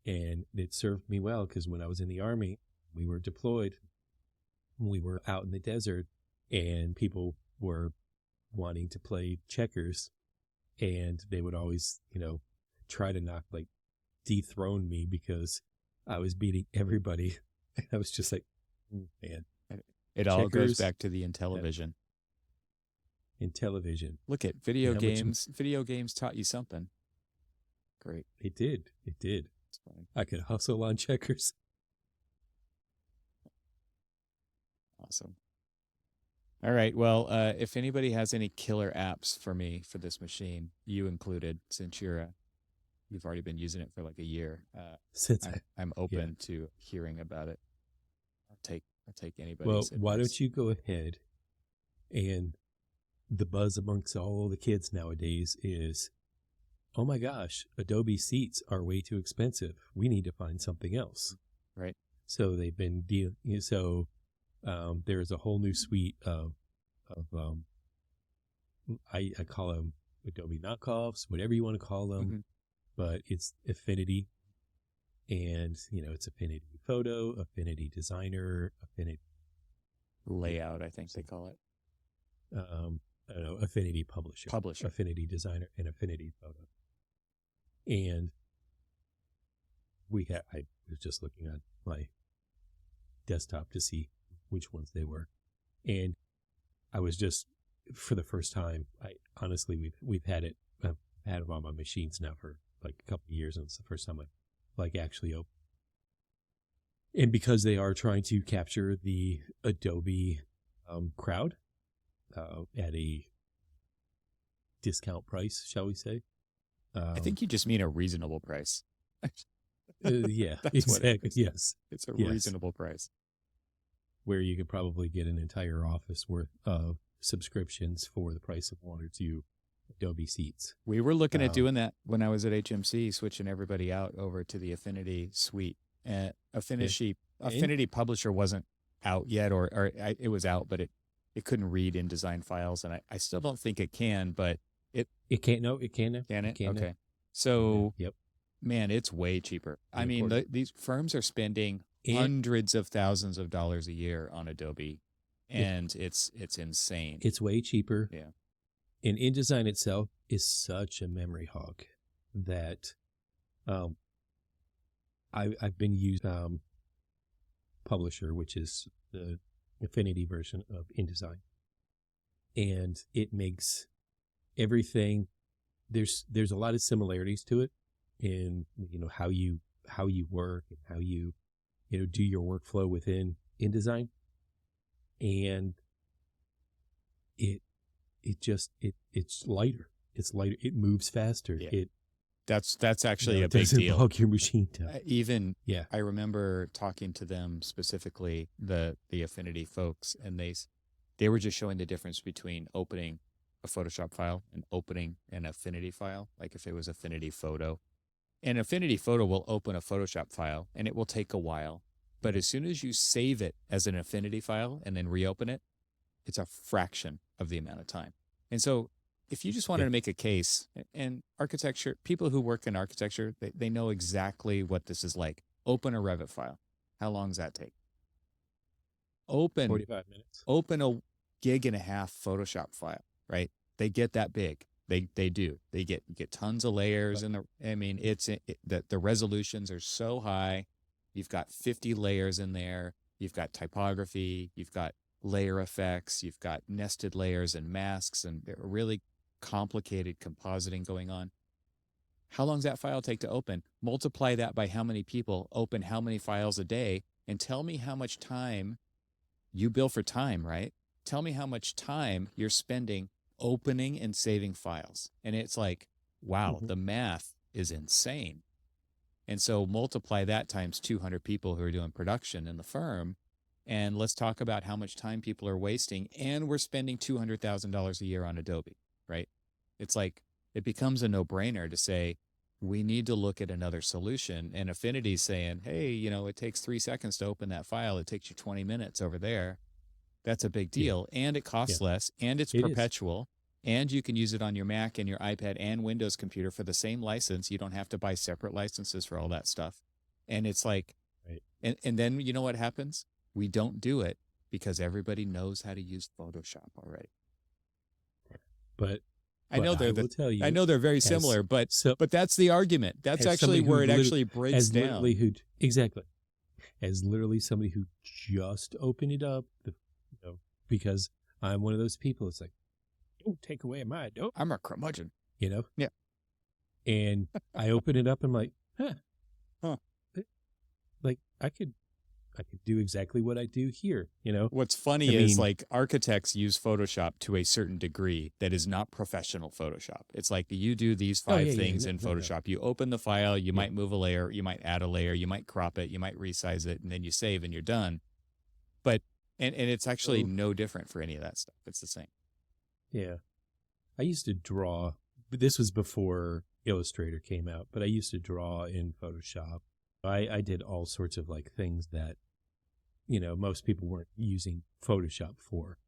And it served me well because when I was in the Army, we were deployed. We were out in the desert and people were wanting to play checkers, and they would always, try to dethrone me because I was beating everybody. I was just like, man. It all goes back to the Intellivision. Intellivision. Look at video games. Video games taught you something. Great. It did. It's funny. I could hustle on checkers. Awesome. All right. Well, if anybody has any killer apps for me for this machine, you included, since you've already been using it for like a year, I'm open to hearing about it. I'll I'll take Well, anybody's why advice. don't you go ahead and the buzz amongst all the kids nowadays is, oh my gosh, Adobe seats are way too expensive. We need to find something else. Right. So they've been there's a whole new suite of I call them Adobe knockoffs, whatever you want to call them, Mhm. but it's Affinity, and it's Affinity Photo, Affinity Designer, Affinity Layout, I think they call it. I don't know, Affinity Publisher, Affinity Designer, and Affinity Photo. And I was just looking at my desktop to see which ones they were, and I was just, for the first time, we've had it. I've had it on my machines now for like a couple of years, and it's the first time I actually opened. And because they are trying to capture the Adobe crowd at a discount price, shall we say? I think you just mean a reasonable price. Yeah, That's exactly. what it is. Yes, It's a Yes. reasonable price. where you could probably get an entire office worth of subscriptions for the price of one or two Adobe seats. We were looking at doing that when I was at HMC, switching everybody out over to the Affinity suite. Affinity Publisher wasn't out yet, it was out, but it couldn't read InDesign files, and I still don't think it can, but It can't. No, it can now. can it? can now. Okay. So, Yep. man, it's way cheaper. And I of mean, course- these firms are spending And- hundreds of thousands of dollars a year on Adobe, and it's insane. It's way cheaper. Yeah. And InDesign itself is such a memory hog that I've been using Publisher, which is the Affinity version of InDesign, and it makes everything. There's a lot of similarities to it in how you work and how you do your workflow within InDesign, and it's lighter. It's lighter. It moves faster. Yeah. That's actually a it big doesn't deal. bog your machine down. Yeah. I remember talking to them specifically, the Affinity folks, and they were just showing the difference between opening a Photoshop file and opening an Affinity file. Like if it was Affinity Photo, an Affinity Photo will open a Photoshop file and it will take a while. But as soon as you save it as an Affinity file and then reopen it, it's a fraction of the amount of time. And so if you just wanted to make a case, and architecture, people who work in architecture, they know exactly what this is like. Open a Revit file. How long does that take? 45 minutes. Open a 1.5 gig Photoshop file, right? They get that big. They do. You get tons of layers, and the resolutions are so high. You've got 50 layers in there. You've got typography. You've got layer effects. You've got nested layers and masks, and really complicated compositing going on. How long does that file take to open? Multiply that by how many people open how many files a day, and tell me how much time you bill for time, right? Tell me how much time you're spending opening and saving files. And it's like, wow, the math is insane. And so multiply that times 200 people who are doing production in the firm, and let's talk about how much time people are wasting, and we're spending $200,000 a year on Adobe, right? It's like, it becomes a no-brainer to say, we need to look at another solution. And Affinity's saying, hey, it takes 3 seconds to open that file. It takes you 20 minutes over there. That's a big deal. And it costs less, and it's perpetual. And you can use it on your Mac and your iPad and Windows computer for the same license. You don't have to buy separate licenses for all that stuff. And it's like, and then you know what happens? We don't do it because everybody knows how to use Photoshop already. But I know they're very similar, but that's the argument. That's actually where it actually breaks down. As literally somebody who just opened it up, because I'm one of those people. It's like, don't take away my Adobe. I'm a curmudgeon. Yeah. And I open it up and I'm like, like I could do exactly what I do here, What's funny is like architects use Photoshop to a certain degree that is not professional Photoshop. It's like you do these 5 things in Photoshop. You open the file, you might move a layer, you might add a layer, you might crop it, you might resize it, and then you save and you're done. but and it's actually So, no different for any of that stuff. It's the same. yeah. I used to draw, but this was before Illustrator came out, but I used to draw in Photoshop. I did all sorts of like things that, most people weren't using Photoshop for.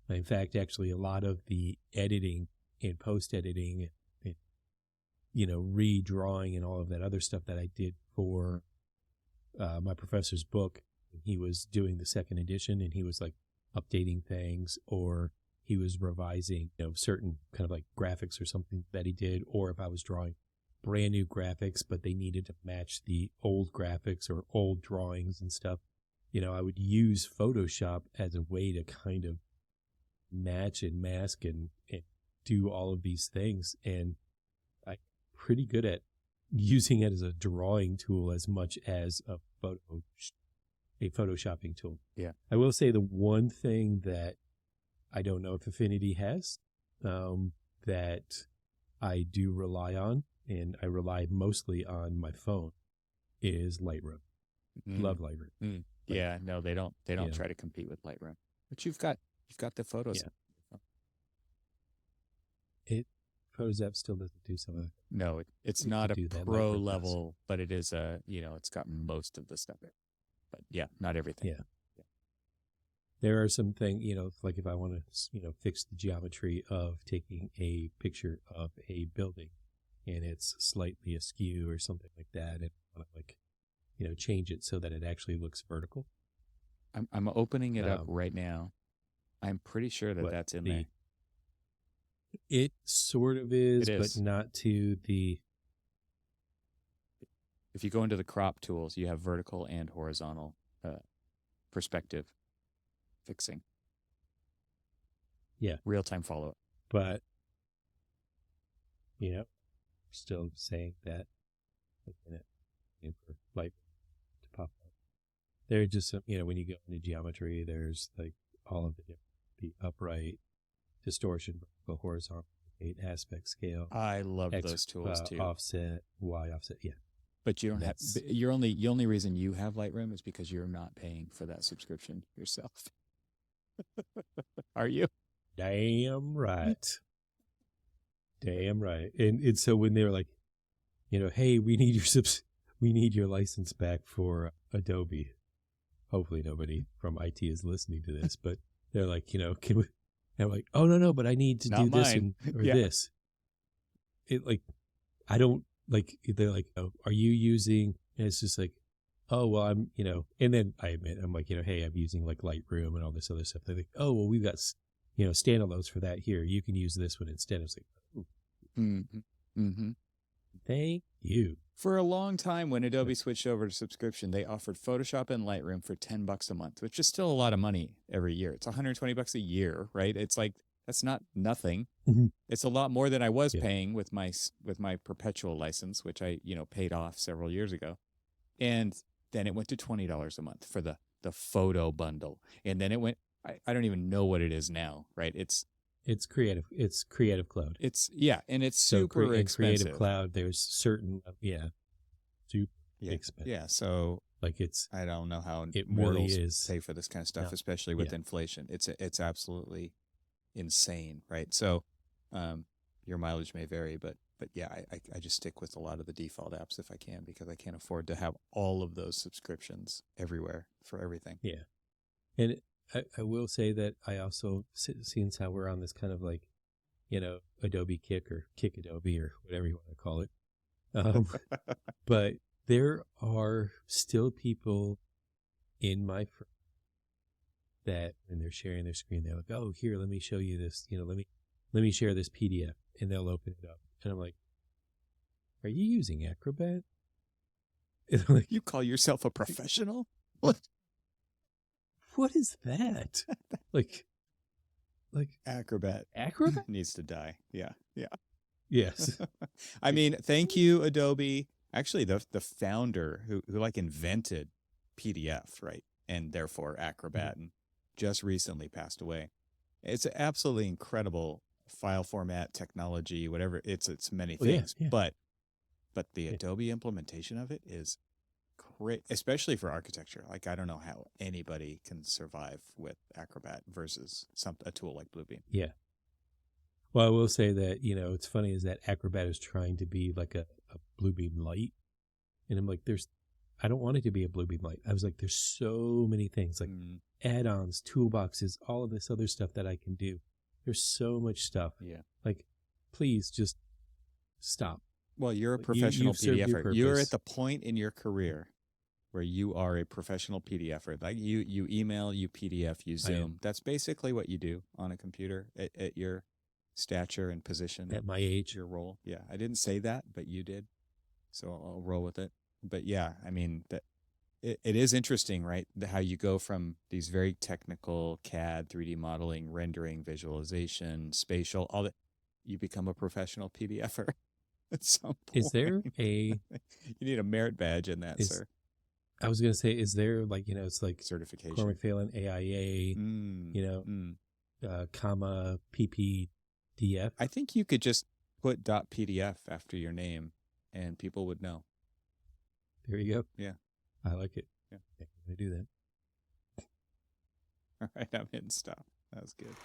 In fact, actually, a lot of the editing and post editing and, redrawing and all of that other stuff that I did for my professor's book, he was doing the second edition and he was like updating things, or he was revising, certain kind of like graphics or something that he did, or if I was drawing brand new graphics, but they needed to match the old graphics or old drawings and stuff, I would use Photoshop as a way to kind of match and mask and do all of these things. And I'm pretty good at using it as a drawing tool as much as a photoshopping tool. Yeah. I will say the one thing that I don't know if Affinity has, that I do rely on, and I rely mostly on my phone, is Lightroom. Love Lightroom. Mm. Yeah, no, they don't try to compete with Lightroom. But you've got the photos. Yeah. Photos app still doesn't do some of that. No, it's not a pro level, but it is it's got most of the stuff. But yeah, not everything. Yeah. There are some things, like if I want to, fix the geometry of taking a picture of a building and it's slightly askew or something like that, and I want to change it so that it actually looks vertical. I'm opening it up right now. I'm pretty sure that's in there. It sort of is, but not to the... If you go into the crop tools, you have vertical and horizontal perspective fixing. Yeah. Real-time follow-up. But, still saying that for light to pop up. There are just some, when you go into geometry, there's like all of the upright, distortion, vertical, horizontal, aspect, scale. I love those tools too. Offset, Y offset, yeah. But you don't have. The only reason you have Lightroom is because you're not paying for that subscription yourself. Are you? Damn right. Damn right. And so when they're like, hey, we need your license back for Adobe. Hopefully nobody from IT is listening to this, but they're like, can we? And I'm like, oh no, but I need to do this or this. It like, I don't like. They're like, oh, are you using? And it's just like, oh well, I'm, And then I admit, I'm like, hey, I'm using like Lightroom and all this other stuff. They're like, oh well, we've got standalones for that here. You can use this one instead. I was like, thank you. For a long time, when Adobe switched over to subscription, they offered Photoshop and Lightroom for $10 a month, which is still a lot of money every year. It's $120 a year, right? It's like, that's not nothing. Mm-hmm. It's a lot more than I was paying with my perpetual license, which I paid off several years ago, and then it went to $20 a month for the photo bundle, and then it went. I don't even know what it is now, right? It's Creative Cloud. And it's super expensive. Creative Cloud, there's certain super expensive. Yeah, so like I don't know how it mortals really is pay for this kind of stuff, especially with inflation. It's absolutely insane, right? So your mileage may vary, but yeah, I just stick with a lot of the default apps if I can, because I can't afford to have all of those subscriptions everywhere for everything. Yeah, and I will say that I also, since how we're on this kind of like, Adobe Kick or Kick Adobe or whatever you want to call it. But there are still people in my that when they're sharing their screen, they're like, oh, here, let me show you this, let me share this PDF, and they'll open it up. And I'm like, are you using Acrobat? And I'm like, you call yourself a professional? What is that? like Acrobat needs to die. Yeah. Yes. I mean, thank you, Adobe. Actually, the founder who like invented PDF, right, and therefore Acrobat, and just recently passed away. It's an absolutely incredible file format, technology, whatever. It's many things, but the Adobe implementation of it is great, especially for architecture. Like, I don't know how anybody can survive with Acrobat versus a tool like Bluebeam. Yeah. Well, I will say that, it's funny is that Acrobat is trying to be like a Bluebeam Light. And I'm like, I don't want it to be a Bluebeam Light. I was like, there's so many things like add-ons, toolboxes, all of this other stuff that I can do. There's so much stuff. Yeah. Like, please just stop. Well, you're a Like, professional you've served your PDFer. You're purpose. at the point in your career where you are a professional PDFer. Like you email, you PDF, you Zoom. That's basically what you do on a computer at your stature and position. At my age. Your role. Yeah. I didn't say that, but you did. So I'll roll with it. But yeah, I mean, it is interesting, right? How you go from these very technical CAD, 3D modeling, rendering, visualization, spatial, all that. You become a professional PDFer at some point. Is there you need a merit badge in that, sir. I was going to say, is there like, it's like certification, Cormac, Phalen, AIA, comma, PPDF? I think you could just put .pdf after your name and people would know. There you go. Yeah. I like it. Yeah. I do that. All right, I'm hitting stop. That was good.